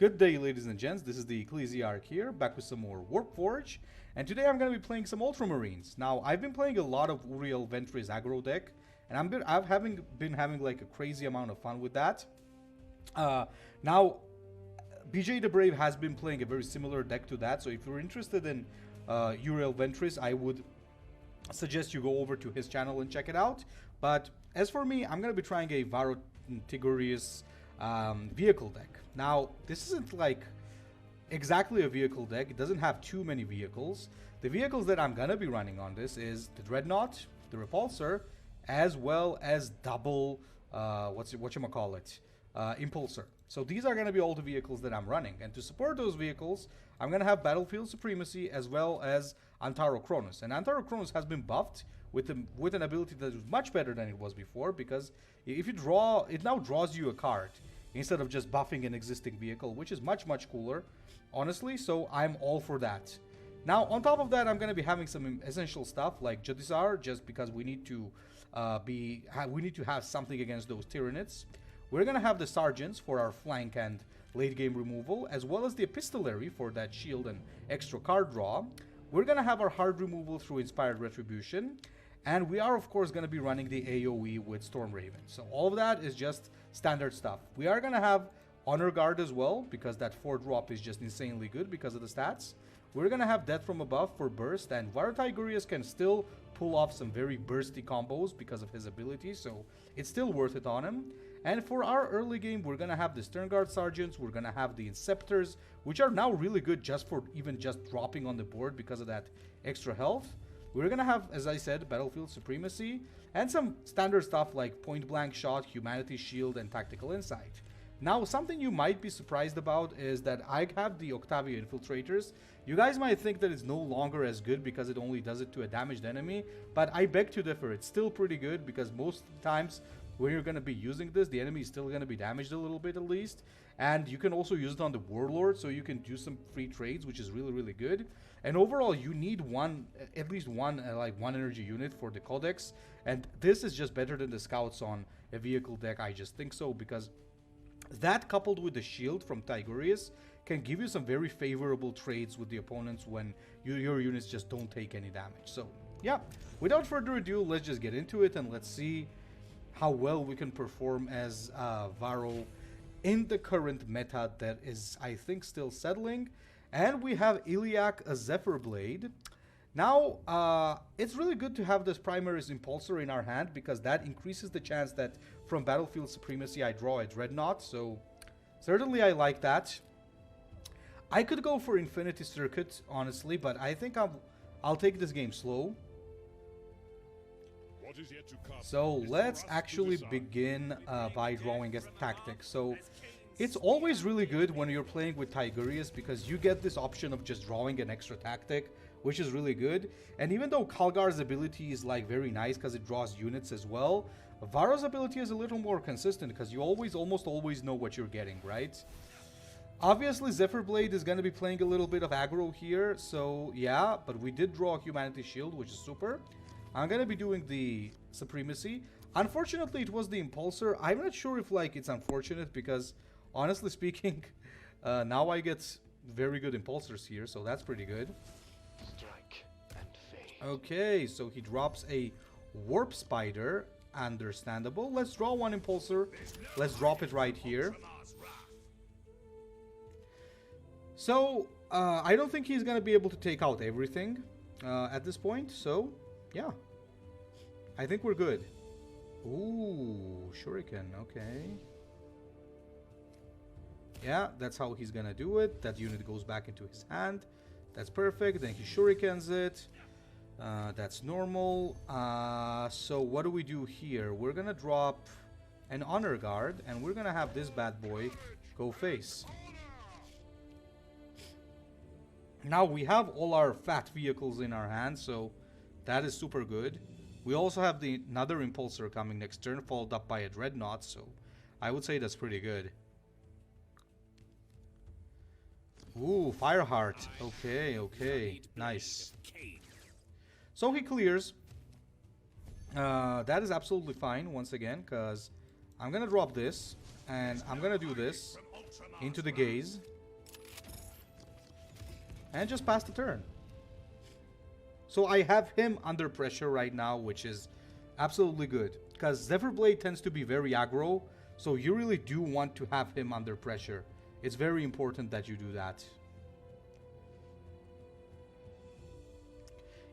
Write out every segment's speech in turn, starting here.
Good day, ladies and gents. This is the Ecclesiarch here, back with some more Warpforge. And today I'm going to be playing some Ultramarines. Now, I've been playing a lot of Uriel Ventris aggro deck, and I've been having like a crazy amount of fun with that. Now, BJ the Brave has been playing a very similar deck to that, so if you're interested in Uriel Ventris, I would suggest you go over to his channel and check it out. But as for me, I'm going to be trying a Varro Tigurius vehicle deck. Now, this isn't like exactly a vehicle deck. It doesn't have too many vehicles. The vehicles that I'm gonna be running on this is the Dreadnought, the Repulsor, as well as double Impulsor. So these are gonna be all the vehicles that I'm running, and to support those vehicles, I'm gonna have Battlefield Supremacy as well as Antaro Chronos. And Antaro Chronos has been buffed with an ability that is much better than it was before, because if you draw, it now draws you a card instead of just buffing an existing vehicle, which is much cooler, honestly. So I'm all for that. Now, on top of that, I'm going to be having some essential stuff like Jadisar, just because we need to have something against those Tyranids. We're going to have the Sergeants for our flank and late game removal, as well as the Epistolary for that shield and extra card draw. We're going to have our hard removal through Inspired Retribution. And we are, of course, going to be running the AoE with Storm Raven. So all of that is just standard stuff. We are going to have Honor Guard as well, because that 4-drop is just insanely good because of the stats. We're going to have Death from Above for burst, and Varro Tigurius can still pull off some very bursty combos because of his ability, so it's still worth it on him. And for our early game, we're going to have the Stern Guard Sergeants, we're going to have the Inceptors, which are now really good just for even just dropping on the board because of that extra health. We're going to have, as I said, Battlefield Supremacy, and some standard stuff like Point Blank Shot, Humanity Shield, and Tactical Insight. Now, something you might be surprised about is that I have the Octavia Infiltrators. You guys might think that it's no longer as good because it only does it to a damaged enemy, but I beg to differ. It's still pretty good because most times when you're going to be using this, the enemy is still going to be damaged a little bit at least. And you can also use it on the Warlord, so you can do some free trades, which is really good. And overall, you need at least one energy unit for the Codex. And this is just better than the Scouts on a vehicle deck. I just think so, because that coupled with the shield from Tigurius can give you some very favorable trades with the opponents when your units just don't take any damage. So yeah, without further ado, let's just get into it and let's see how well we can perform as Varro in the current meta that is, I think, still settling. And we have Iliac, a Zephyr Blade. Now, it's really good to have this Primaris Impulsor in our hand, because that increases the chance that from Battlefield Supremacy I draw a Dreadnought. So certainly I like that. I could go for Infinity Circuit, honestly, but I think I'll take this game slow. So let's actually begin by drawing a tactic. So it's always really good when you're playing with Tigurius, because you get this option of just drawing an extra tactic, which is really good. And even though Kalgar's ability is like very nice because it draws units as well, Varro's ability is a little more consistent because you almost always know what you're getting, right? Obviously, Zephyr Blade is going to be playing a little bit of aggro here, so yeah, but we did draw a Humanity Shield, which is super. I'm going to be doing the Supremacy. Unfortunately, it was the Impulsor. I'm not sure if like it's unfortunate, because honestly speaking, now I get very good Impulsors here, so that's pretty good. Strike and fade. Okay, so he drops a Warp Spider. Understandable. Let's draw one Impulsor. Let's drop it right here. So, I don't think he's going to be able to take out everything at this point, so yeah. I think we're good. Ooh, Shuriken, okay. Yeah, that's how he's gonna do it. That unit goes back into his hand. That's perfect. Then he Shurikens it. That's normal. So what do we do here? We're gonna drop an Honor Guard, and we're gonna have this bad boy go face. Now we have all our fat vehicles in our hand, so that is super good. We also have another Impulsor coming next turn, followed up by a Dreadnought, so I would say that's pretty good. Ooh, Fireheart. Okay, nice. So he clears. That is absolutely fine, once again, because I'm going to drop this, and I'm going to do this into the Gaze. And just pass the turn. So I have him under pressure right now, which is absolutely good. Because Zephyr Blade tends to be very aggro, so you really do want to have him under pressure. It's very important that you do that.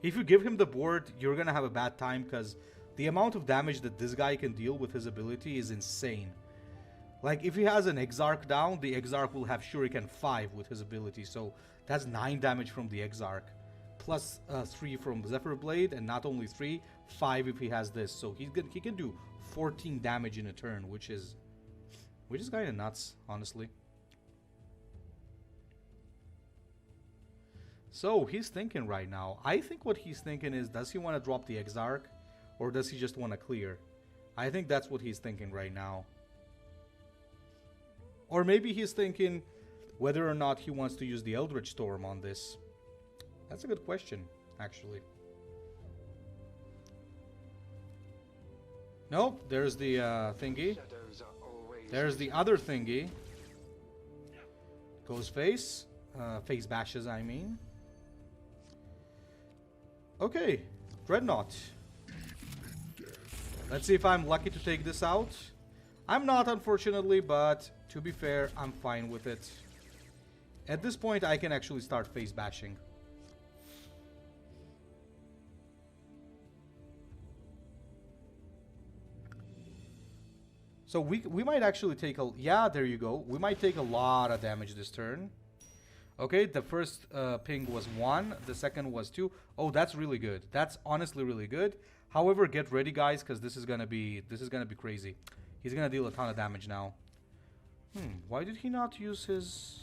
If you give him the board, you're going to have a bad time, because the amount of damage that this guy can deal with his ability is insane. Like, if he has an Exarch down, the Exarch will have Shuriken 5 with his ability, so that's 9 damage from the Exarch. Plus 3 from Zephyr Blade, and not only 3, 5 if he has this. So he can do 14 damage in a turn, which is kind of nuts, honestly. So he's thinking right now. I think what he's thinking is, does he want to drop the Exarch, or does he just want to clear? I think that's what he's thinking right now. Or maybe he's thinking whether or not he wants to use the Eldritch Storm on this. That's a good question, actually. Nope, there's the thingy. There's the other thingy. Goes face. Face bashes, I mean. Okay, Dreadnought. Let's see if I'm lucky to take this out. I'm not, unfortunately, but to be fair, I'm fine with it. At this point, I can actually start face bashing. So we might actually take a... Yeah, there you go. We might take a lot of damage this turn. Okay, the first ping was 1. The second was 2. Oh, that's really good. That's honestly really good. However, get ready, guys, because this is gonna be crazy. He's gonna deal a ton of damage now. Why did he not use his...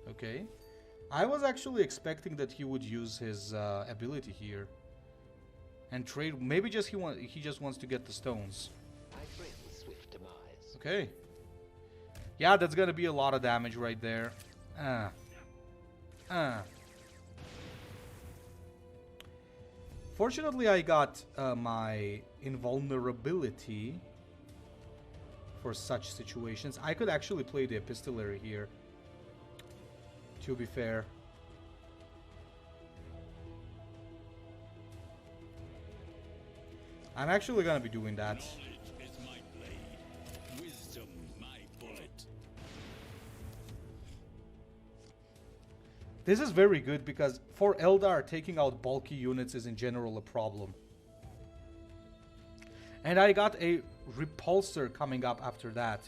Okay. I was actually expecting that he would use his ability here. And trade... Maybe just he just wants to get the stones. Okay. Yeah, that's gonna be a lot of damage right there. Fortunately, I got my invulnerability for such situations. I could actually play the epistolary here, to be fair. I'm actually gonna be doing that. This is very good because for Eldar, taking out bulky units is in general a problem. And I got a repulsor coming up after that.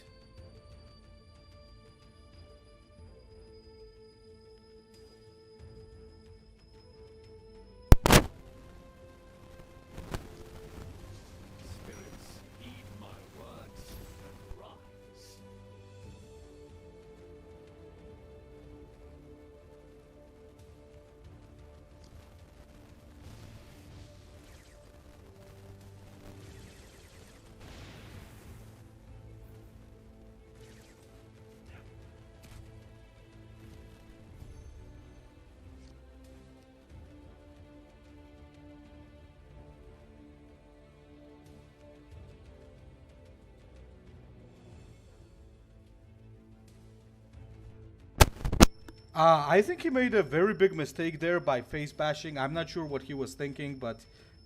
I think he made a very big mistake there by face bashing. I'm not sure what he was thinking, but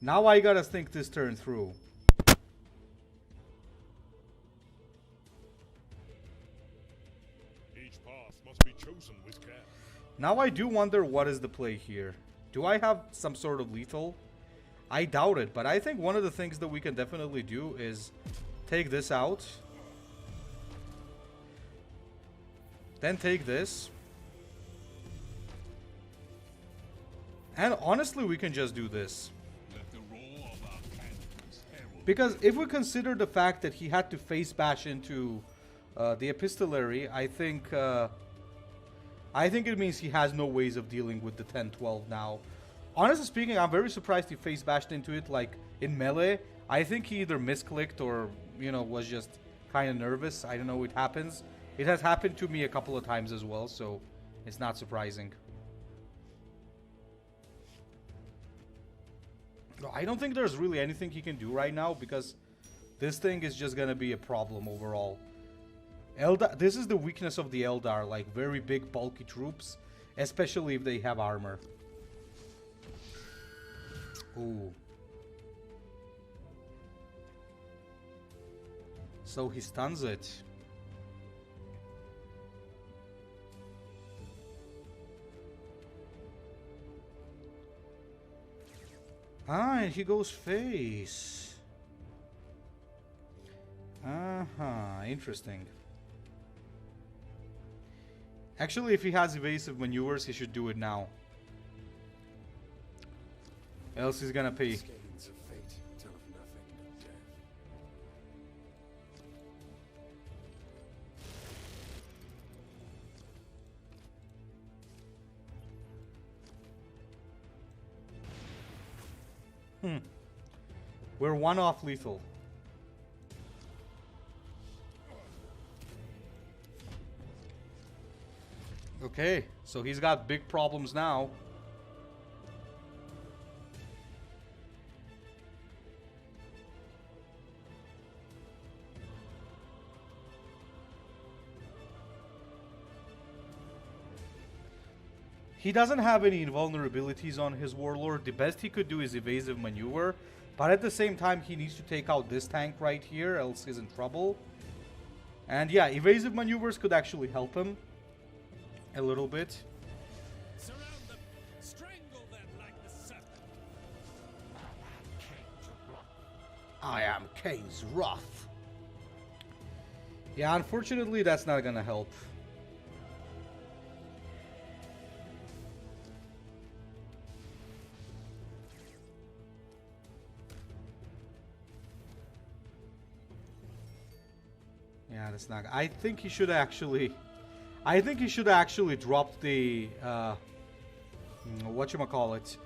now I gotta think this turn through. Each path must be chosen with care. Now I do wonder what is the play here. Do I have some sort of lethal? I doubt it, but I think one of the things that we can definitely do is take this out. Then take this. And honestly, we can just do this. Because if we consider the fact that he had to face bash into the epistolary, I think it means he has no ways of dealing with the 10-12 now. Honestly speaking, I'm very surprised he face bashed into it like in melee. I think he either misclicked or, you know, was just kind of nervous. I don't know, it happens. It has happened to me a couple of times as well, so it's not surprising. I don't think there's really anything he can do right now because this thing is just gonna be a problem overall. Eldar, this is the weakness of the Eldar, like very big bulky troops. especially if they have armor. Ooh. So he stuns it. Ah, and he goes face. Uh-huh, interesting. Actually, if he has evasive maneuvers, he should do it now. Else he's gonna pay. Skeins of fate tell of nothing but death. We're one off lethal. Okay, so he's got big problems now. He doesn't have any invulnerabilities on his Warlord. The best he could do is evasive maneuver. But at the same time, he needs to take out this tank right here, else he's in trouble. And yeah, evasive maneuvers could actually help him a little bit. Surround them. Strangle them like the serpent. I am Kane's wrath. Yeah, unfortunately, that's not gonna help. Yeah, that's not. I think he should actually drop the whatchamacallit,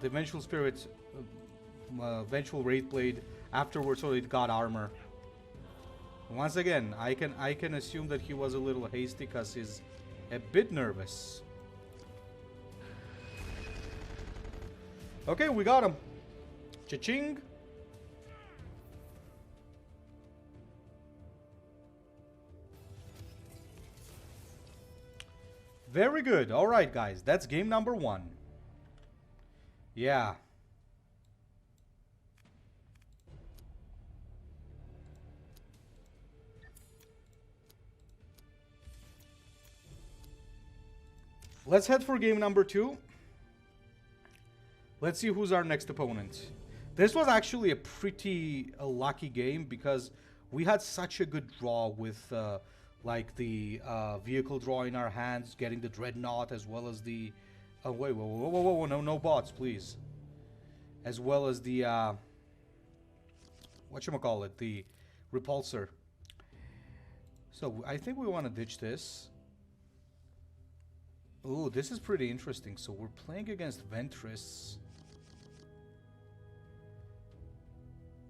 the Vengeful Spirit, Vengeful Wraith Blade afterwards, so it got armor. Once again, I can assume that he was a little hasty because he's a bit nervous. Okay, we got him. Cha-ching. Very good. All right, guys. That's game number 1. Yeah. Let's head for game number 2. Let's see who's our next opponent. This was actually a pretty lucky game because we had such a good draw with like the vehicle draw in our hands, getting the Dreadnought as well as the... Oh, wait, whoa, no bots, please. As well as the... whatchamacallit, the Repulsor. So, I think we want to ditch this. Ooh, this is pretty interesting. So, we're playing against Ventris.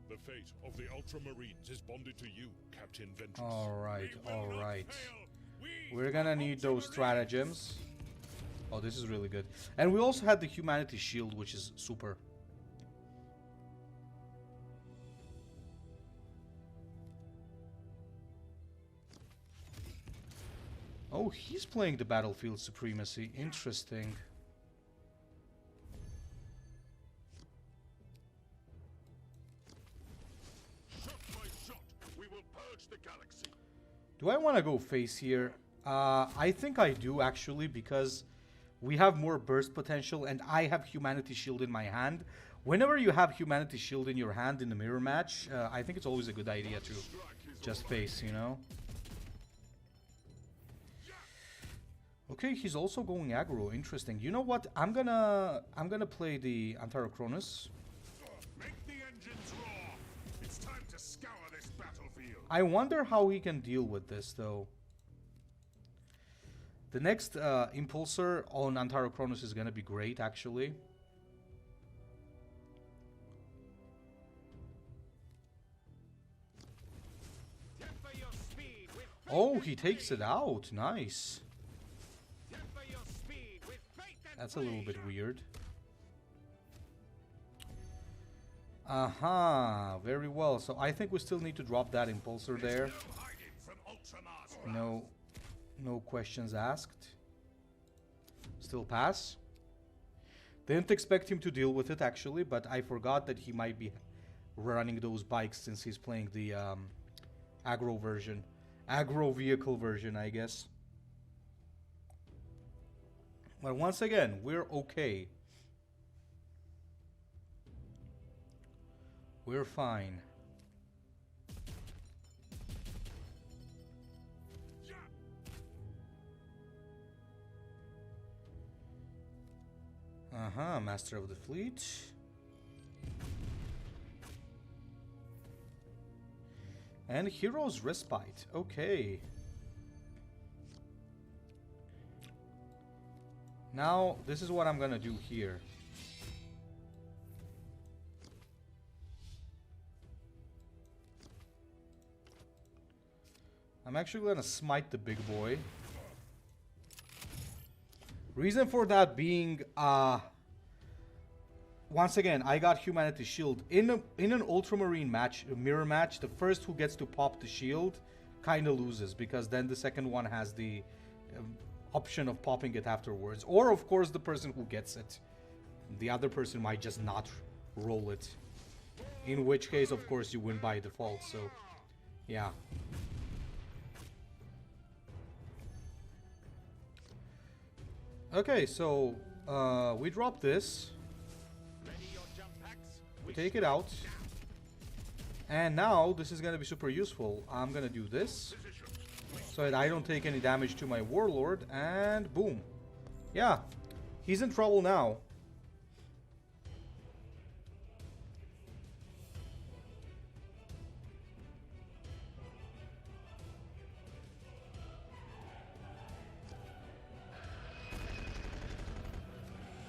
The fate of the Ultramarines is bonded to you, Captain Ventris. Alright, We will not alright. fail. We're gonna need those stratagems. Oh, this is really good. And we also had the Humanity Shield, which is super. Oh, he's playing the Battlefield Supremacy. Interesting. Shot by shot, we will purge the galaxy. Do I want to go face here? I think I do, actually, because we have more burst potential and I have Humanity Shield in my hand. Whenever you have Humanity Shield in your hand in the mirror match, I think it's always a good idea to just face, you know? Okay, he's also going aggro. Interesting. You know what? I'm gonna play the Antarochronus. Make the engines roar. It's time to scour this battlefield. I wonder how he can deal with this, though. The next Impulsor on Antarochronus is gonna be great, actually. Temper your speed with faith Oh, and he takes faith. it out. Nice. Temper your speed with faith and That's a little bit faith. weird. Aha, very well. So I think we still need to drop that Impulsor there. No hiding from Ultramar's wrath. No questions asked. still pass. Didn't expect him to deal with it actually, but I forgot that he might be running those bikes since he's playing the aggro version. Aggro vehicle version, I guess. But once again, we're okay. We're fine. Master of the Fleet. And Hero's Respite. Okay. Now, this is what I'm gonna do here. I'm actually gonna smite the big boy. Reason for that being, once again, I got Humanity Shield. In an Ultramarine match, a mirror match, the first who gets to pop the shield kind of loses, because then the second one has the option of popping it afterwards. Or, of course, the person who gets it. The other person might just not roll it. In which case, of course, you win by default, so, yeah. Okay, so, we drop this. Take it out. And now, this is going to be super useful. I'm going to do this, so that I don't take any damage to my Warlord, and boom. Yeah, he's in trouble now.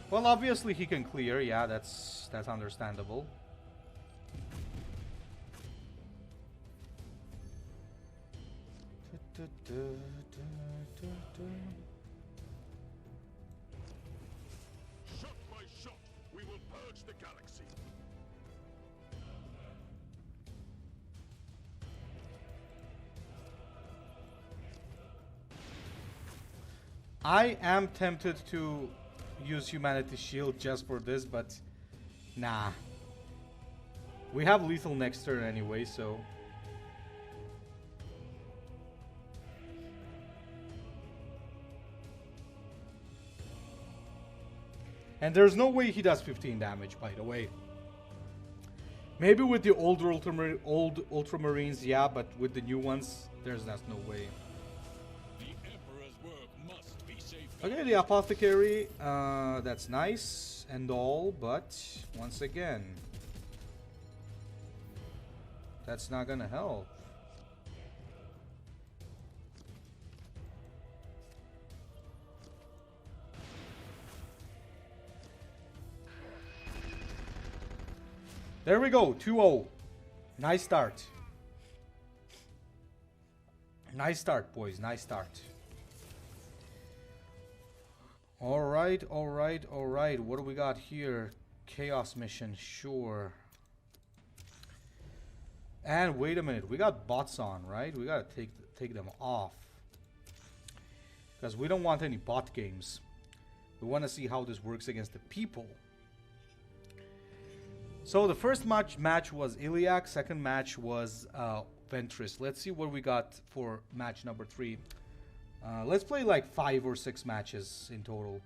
Well, obviously he can clear. Yeah, that's understandable. Shot by shot, we will purge the galaxy. I am tempted to use Humanity Shield just for this, but nah. We have lethal next turn anyway, so... And there's no way he does 15 damage, by the way. Maybe with the old Ultramarines, yeah, but with the new ones, that's no way. Okay, the Apothecary, that's nice and all, but once again, that's not gonna help. There we go, 2-0. Nice start. Nice start, boys, nice start. Alright, alright, alright. What do we got here? Chaos mission, sure. And wait a minute, we got bots on, right? We gotta take them off. Because we don't want any bot games. We want to see how this works against the people. So the first match was Iliac, second match was Ventris. Let's see what we got for match number 3. Let's play like 5 or 6 matches in total.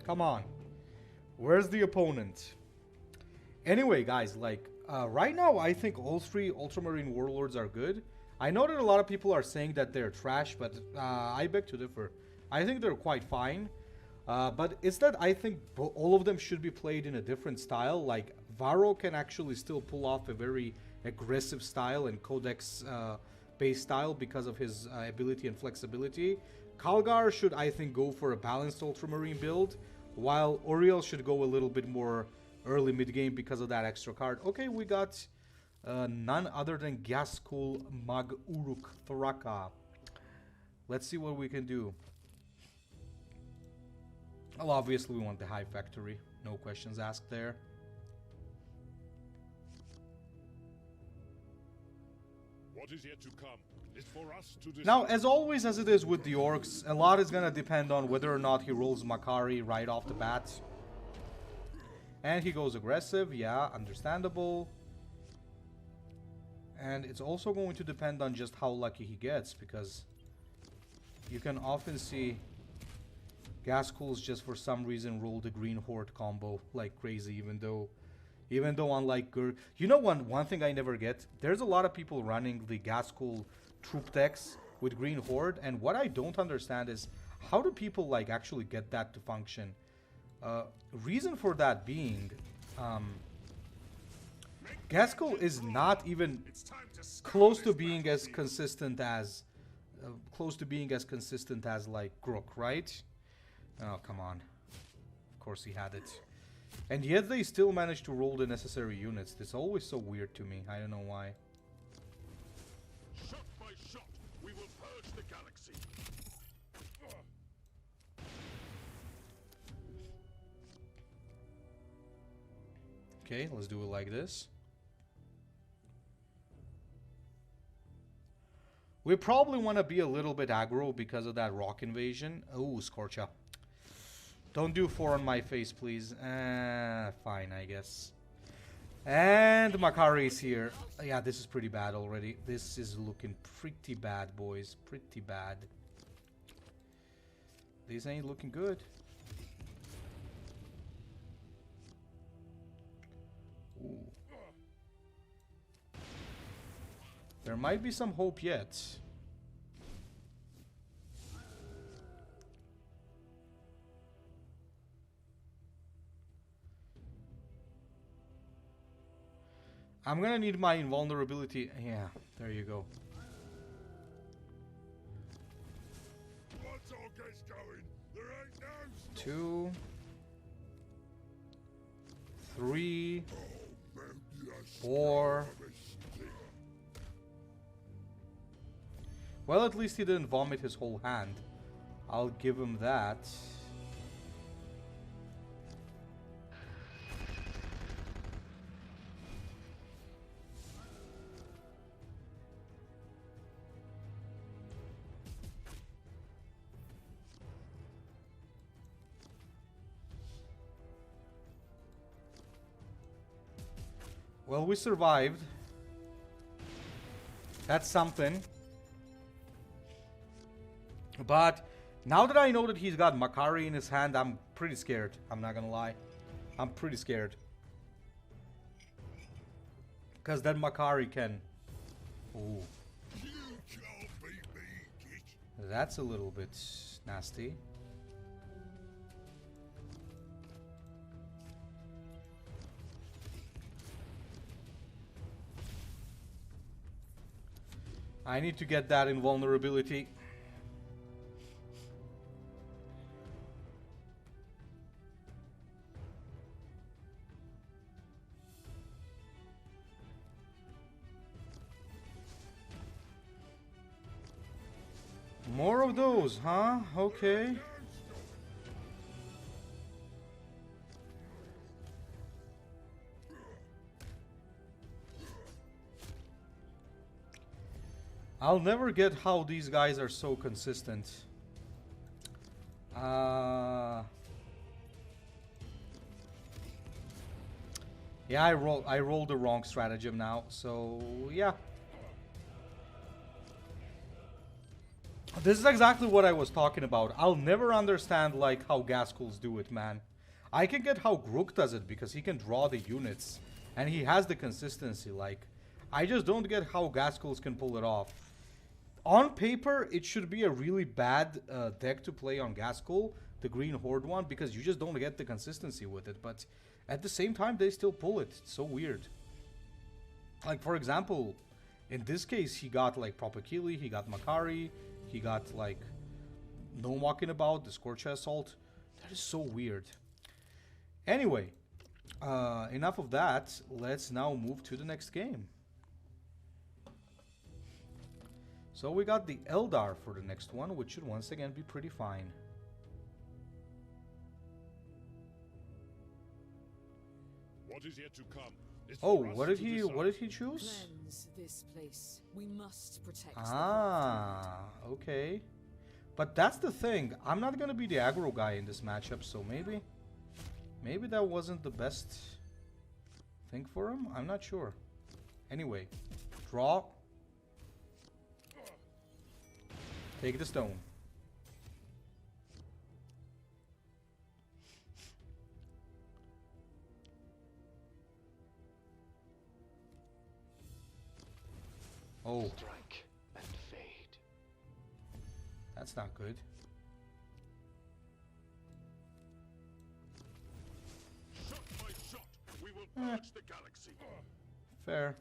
Come on. Where's the opponent? Anyway, guys, like, right now, I think all 3 Ultramarine Warlords are good. I know that a lot of people are saying that they're trash, but I beg to differ. I think they're quite fine. But it's that I think all of them should be played in a different style. Like, Varro can actually still pull off a very aggressive style and codex-based style because of his ability and flexibility. Calgar should, I think, go for a balanced Ultramarine build, while Uriel should go a little bit more early mid-game because of that extra card. Okay, we got None other than Ghazghkull Mag-Uruk Thraka. Let's see what we can do. Well, obviously we want the High Factory. No questions asked there. What is yet to come is for us to decide. Now, as always, as it is with the orcs, a lot is gonna depend on whether or not he rolls Makari right off the bat. And he goes aggressive, yeah, understandable. And it's also going to depend on just how lucky he gets, because you can often see Ghazghkulls just for some reason roll the Green Horde combo like crazy, even though unlike you know, one thing I never get, there's a lot of people running the Ghazghkull troop decks with Green Horde, and what I don't understand is how do people like actually get that to function? Reason for that being, Ghazghkull is not even close to being as consistent as like Grook, right? Oh, come on. Of course he had it. And yet they still managed to roll the necessary units. This is always so weird to me. I don't know why. Shot by shot, we will purge the galaxy. Okay, let's do it like this. We probably want to be a little bit aggro because of that rock invasion. Oh, Scorcha. Don't do 4 on my face, please. Fine, I guess. And Makari is here. Yeah, this is pretty bad already. This is looking pretty bad, boys. Pretty bad. This ain't looking good. Ooh. There might be some hope yet. I'm gonna need my invulnerability. Yeah, there you go. What's all guys going? There ain't no stop. 2, 3, 4. Well, at least he didn't vomit his whole hand. I'll give him that. Well, we survived. That's something. But now that I know that he's got Makari in his hand, I'm pretty scared. I'm not gonna lie. I'm pretty scared. Because that Makari can... Ooh. You can't beat me, kid. That's a little bit nasty. I need to get that invulnerability. More of those, huh? Okay. I'll never get how these guys are so consistent. Yeah, I rolled the wrong stratagem now, so yeah. This is exactly what I was talking about. I'll never understand like how Ghazghkulls do it, man. I can get how Grook does it because he can draw the units and he has the consistency. Like, I just don't get how Ghazghkulls can pull it off. On paper, it should be a really bad deck to play on Ghazghkull, the Green Horde one, because you just don't get the consistency with it. But at the same time, they still pull it. It's so weird. Like, for example, in this case, he got like Propakili, he got Makari, he got like no walking about, the Scorcha Assault. That is so weird. Anyway, enough of that. Let's now move to the next game. So we got the Eldar for the next one, which should once again be pretty fine. What is yet to come? Is Oh, for us what did to he decide. what did he choose? Cleanse this place. We must protect Ah, okay. But that's the thing. I'm not gonna be the aggro guy in this matchup, so maybe that wasn't the best thing for him. I'm not sure. Anyway, draw. Take the stone. Oh, Strike and fade. that's not good. Shot by shot, we will purge the galaxy. Fair.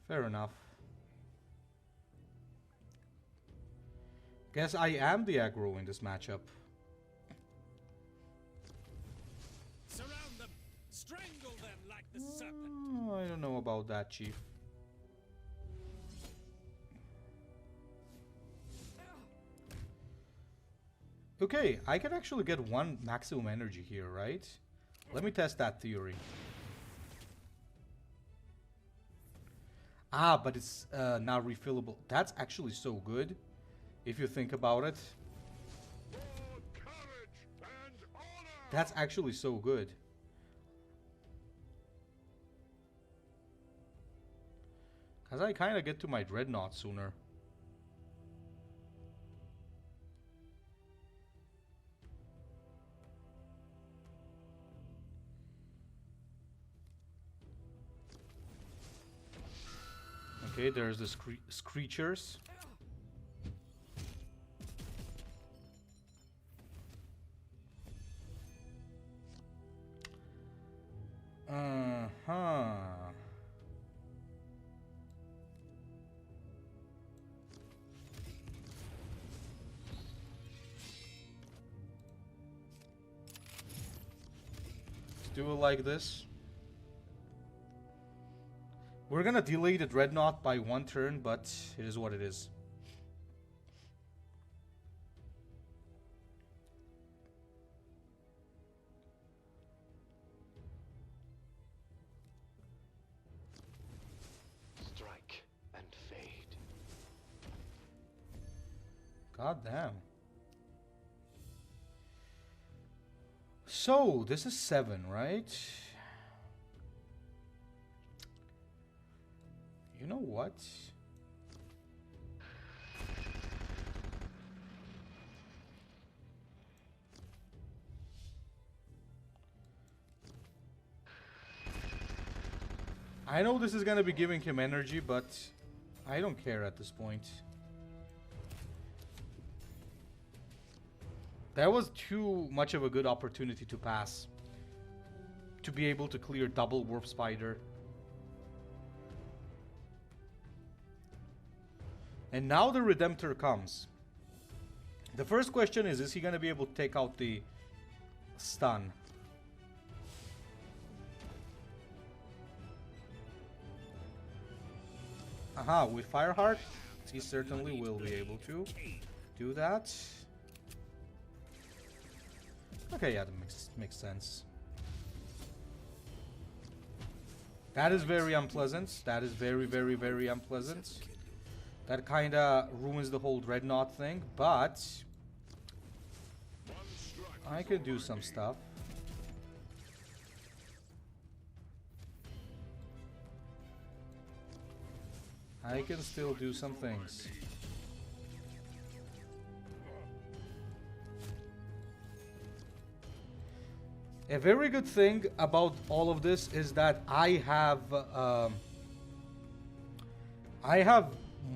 Fair enough. Guess I am the aggro in this matchup. Surround them. Strangle them like the serpent. I don't know about that, Chief. Okay, I can actually get one maximum energy here, right? Let me test that theory. Ah, but it's now refillable. That's actually so good, if you think about it. For courage and honor. That's actually so good. Because I kind of get to my dreadnought sooner. Okay, there's the screechers. Uh-huh. Let's do it like this. We're gonna delay the dreadnought by one turn, but it is what it is. Strike and fade. God damn. So, this is 7, right? You know what? I know this is gonna be giving him energy, but I don't care at this point. That was too much of a good opportunity to pass. To be able to clear double Warp Spider. And now the Redemptor comes. The first question is he going to be able to take out the stun? Aha, with Fireheart, he certainly will be able to do that. Okay, yeah, that makes sense. That is very unpleasant. That is very, very, very unpleasant. That kind of ruins the whole dreadnought thing, but I could do some stuff. I can still do some things. A very good thing about all of this is that I have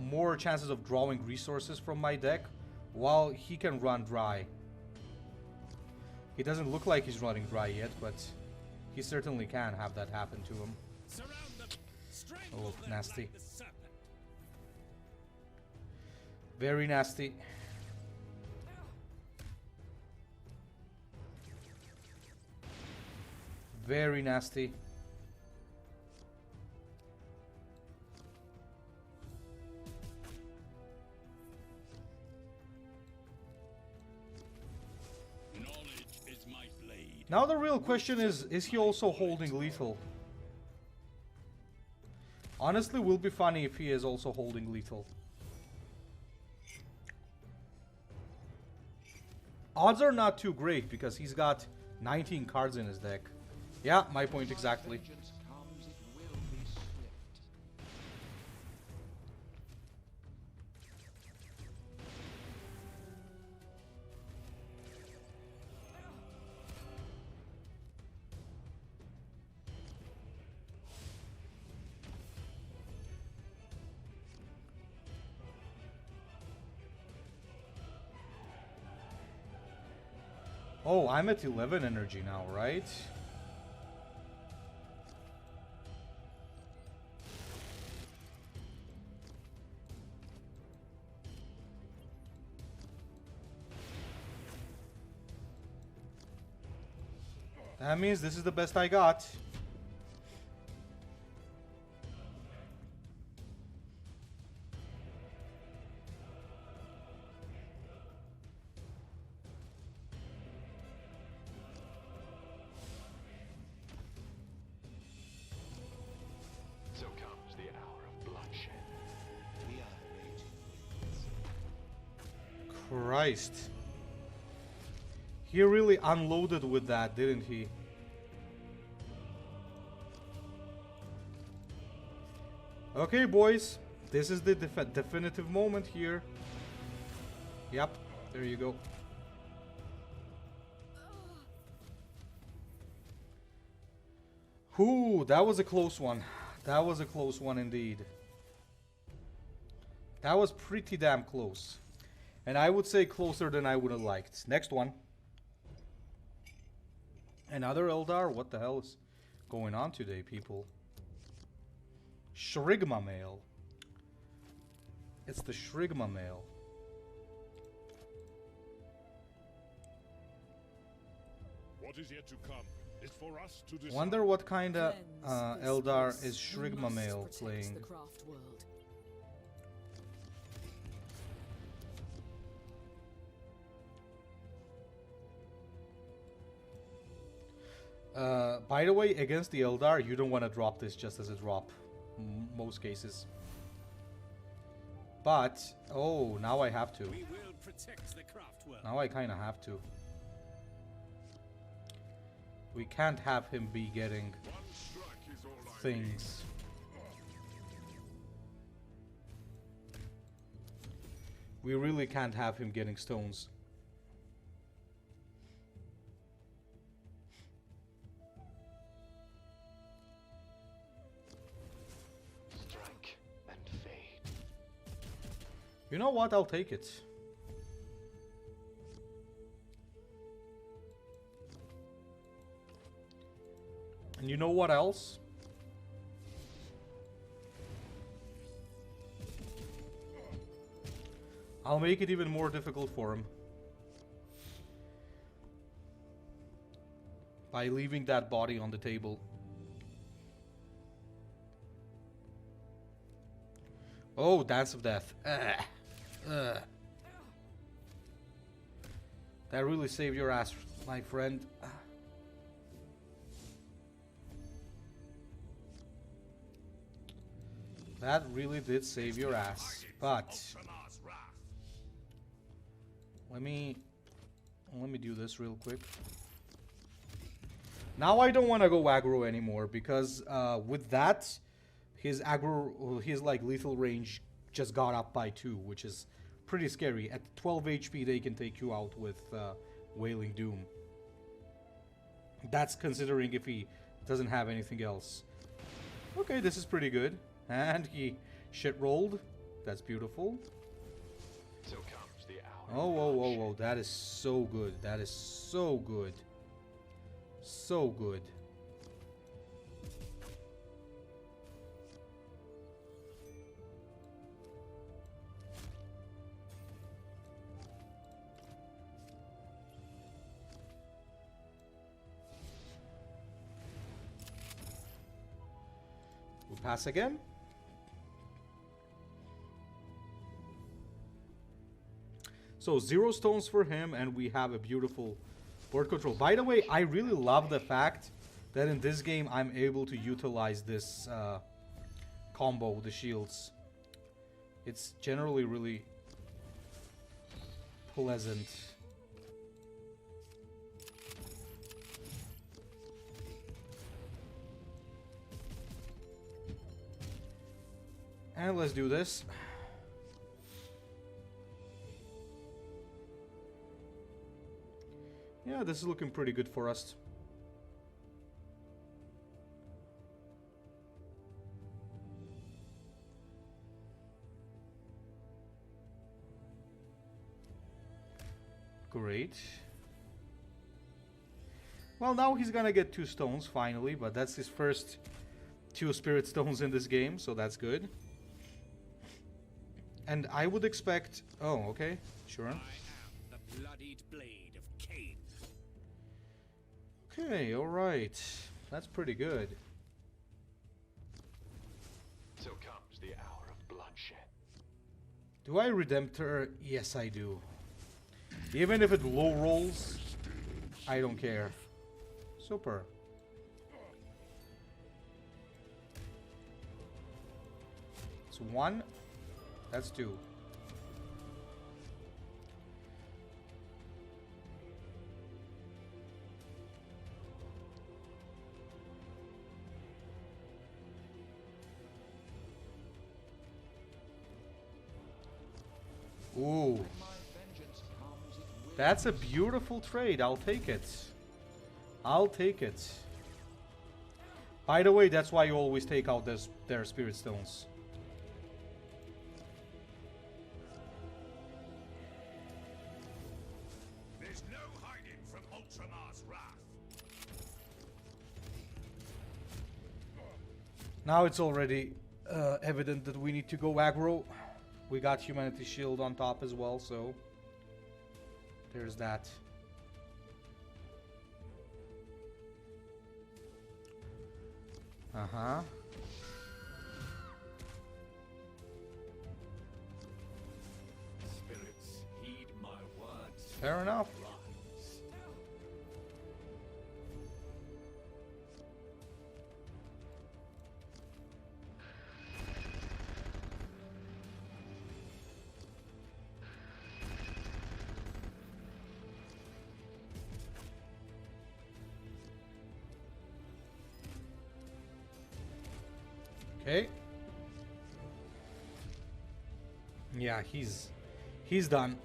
more chances of drawing resources from my deck while he can run dry. He doesn't look like he's running dry yet, but he certainly can have that happen to him. Surround them. Strangle Oh, them nasty. like the serpent. Very nasty. Very nasty. Now the real question is he also holding lethal? Honestly, will be funny if he is also holding lethal. Odds are not too great because he's got 19 cards in his deck. Yeah, my point exactly. Vengeance comes, it will be swift. Oh, I'm at 11 energy now, right? That means this is the best I got. So comes the hour of bloodshed. We are raging. Christ. He really unloaded with that, didn't he? Okay, boys. This is the definitive moment here. Yep, there you go. Whew, that was a close one. That was a close one indeed. That was pretty damn close. And I would say closer than I would have liked. Next one. Another Eldar? What the hell is going on today, people? Shurimale. It's the Shurimale. What is yet to come is for us to decide. Wonder what kind of Cleanse this Eldar place. is We must Shurimale protect playing. the craft world. By the way, against the Eldar, you don't want to drop this just as a drop. Most cases. But, oh, now I have to. We will protect the craft world. Now I kind of have to. We can't have him be getting One strike is all I need. things. We really can't have him getting stones. Strike and fade. You know what? I'll take it. And you know what else? I'll make it even more difficult for him. By leaving that body on the table. Oh, Dance of Death. Ugh. Ugh. That really saved your ass, my friend. That really did save your ass. But Ultramar's wrath. let me do this real quick. Now I don't want to go aggro anymore because with that, his aggro, his like lethal range just got up by 2, which is pretty scary. At 12 HP, they can take you out with Wailing Doom. That's considering if he doesn't have anything else. Okay, this is pretty good. And he shit rolled. That's beautiful. So comes the hour. Oh, whoa, whoa, whoa. That is so good. That is so good. So good. We pass again. So 0 stones for him, and we have a beautiful Board control. By the way, I really love the fact that in this game I'm able to utilize this combo, the shields. It's generally really pleasant. And let's do this. Yeah, this is looking pretty good for us. Great. Well, now he's gonna get 2 stones finally, but that's his first 2 spirit stones in this game, so that's good. And I would expect... Oh, okay. Sure. I am the bloodied blade of Cain. Okay, alright. That's pretty good. So comes the hour of bloodshed. Do I Redemptor? Yes, I do. Even if it low rolls, I don't care. Super. It's 1. That's 2. Ooh. That's a beautiful trade. I'll take it. I'll take it. By the way, that's why you always take out their spirit stones. There's no hiding from Ultramar's wrath. Now it's already evident that we need to go aggro. We got Humanity Shield on top as well, so there's that. Uh-huh. Spirits, heed my words. Fair enough. Rise. Okay. Yeah, he's done.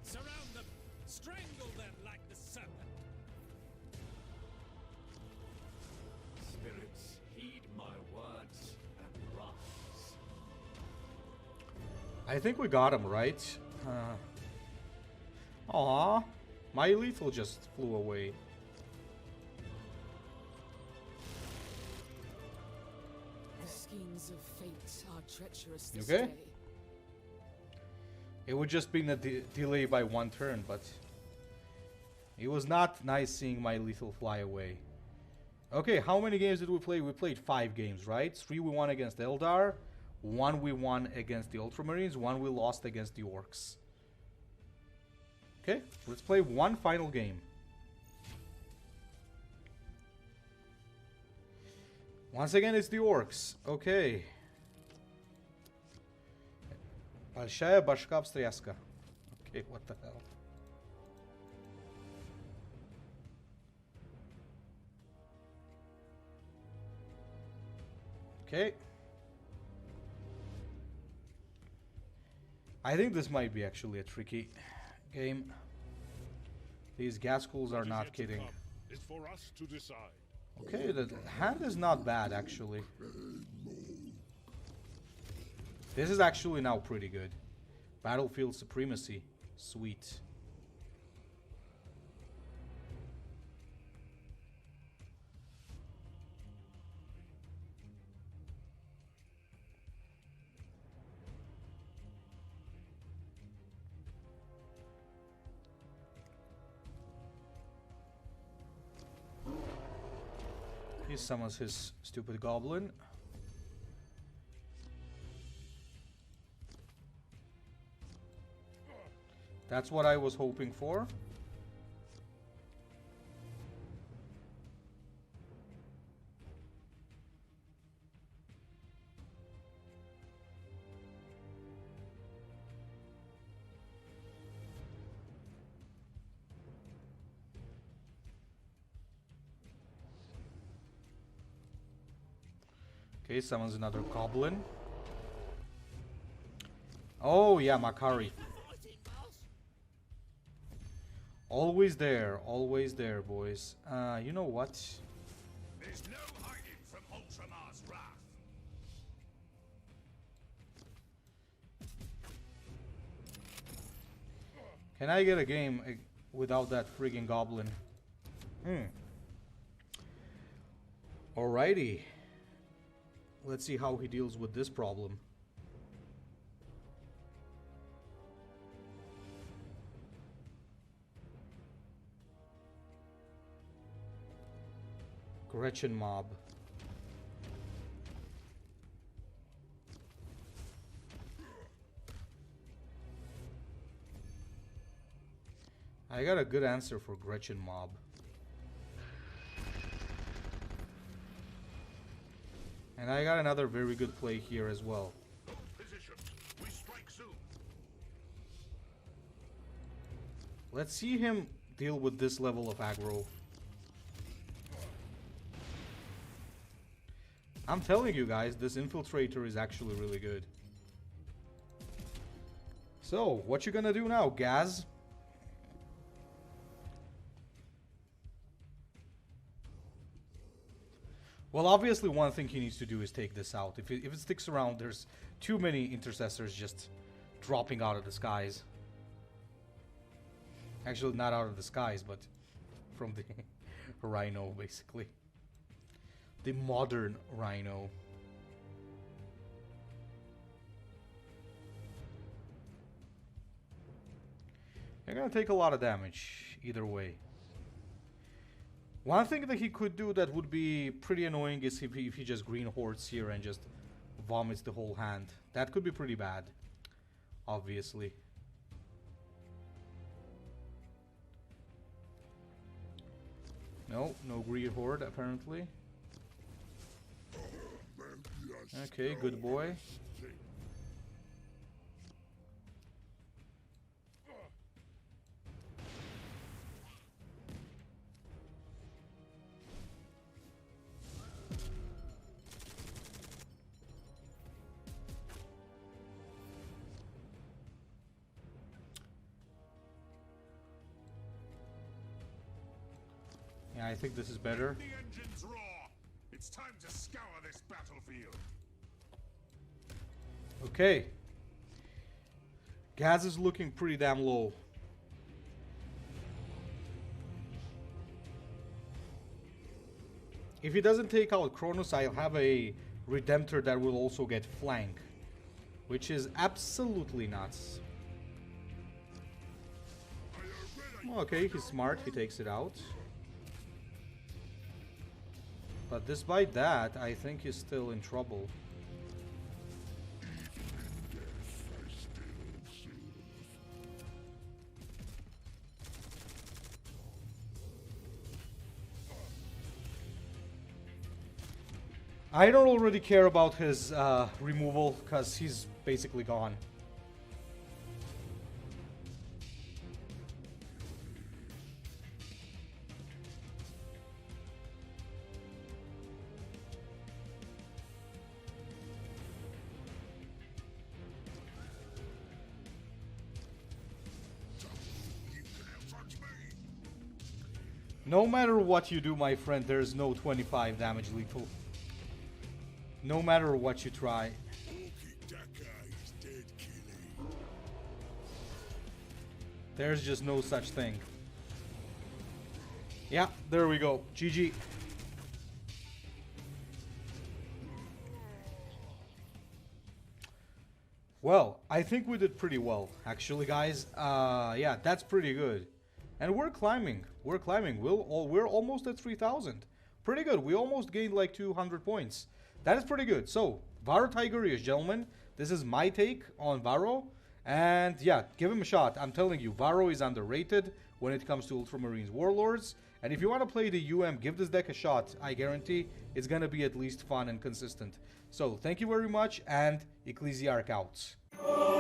Surround them. Strangle them like the serpent. Spirits, heed my words and rise. I think we got him, right? Aw, my lethal just flew away. The schemes of fate are treacherous You this okay? day. It would just been a delay by 1 turn, but it was not nice seeing my lethal fly away. Okay, how many games did we play? We played 5 games, right? 3 we won against Eldar, 1 we won against the Ultramarines, 1 we lost against the Orcs. Okay, let's play 1 final game. Once again, it's the Orcs. Okay. Большая башка встряска. Okay, what the hell? Okay. I think this might be actually a tricky game. These Ghazghkulls are What is not yet to kidding. come is for us to decide. Okay, the hand is not bad actually. This is actually now pretty good. Battlefield Supremacy. Sweet. He summons his stupid goblin. That's what I was hoping for. Okay, summons another goblin. Oh yeah, Makari. Always there, boys. You know what? There's no hiding from Ultramar's wrath. Can I get a game without that friggin' goblin? Alrighty. Let's see how he deals with this problem. Gretchen mob. I got a good answer for Gretchen mob. And I got another very good play here as well. We strike soon. Let's see him deal with this level of aggro. I'm telling you guys, this infiltrator is actually really good. So, what you gonna do now, Gaz? Well, obviously one thing he needs to do is take this out. If it sticks around, there's too many intercessors just dropping out of the skies. Actually, not out of the skies, but from the Rhino, basically. The modern Rhino. They're gonna take a lot of damage, either way. One thing that he could do that would be pretty annoying is if he just green hordes here and just vomits the whole hand. That could be pretty bad, obviously. No green horde apparently. Okay, good boy. Yeah, I think this is better. The engines roar. It's time to scour this battlefield. Okay. Gaz is looking pretty damn low. If he doesn't take out Kronos, I'll have a Redemptor that will also get flank, which is absolutely nuts. Okay, he's smart, he takes it out. But despite that, I think he's still in trouble. I don't already care about his removal, because he's basically gone. No matter what you do, my friend, there's no 25 damage lethal. No matter what you try. There's just no such thing. Yeah, there we go. GG. Well, I think we did pretty well, actually, guys. Yeah, that's pretty good. And we're climbing. We're climbing. We're almost at 3,000. Pretty good. We almost gained like 200 points. That is pretty good. So, Varro Tigurius, gentlemen. This is my take on Varro. And yeah, give him a shot. I'm telling you, Varro is underrated when it comes to Ultramarines Warlords. And if you want to play the UM, give this deck a shot. I guarantee it's going to be at least fun and consistent. So, thank you very much, and Ecclesiarch out.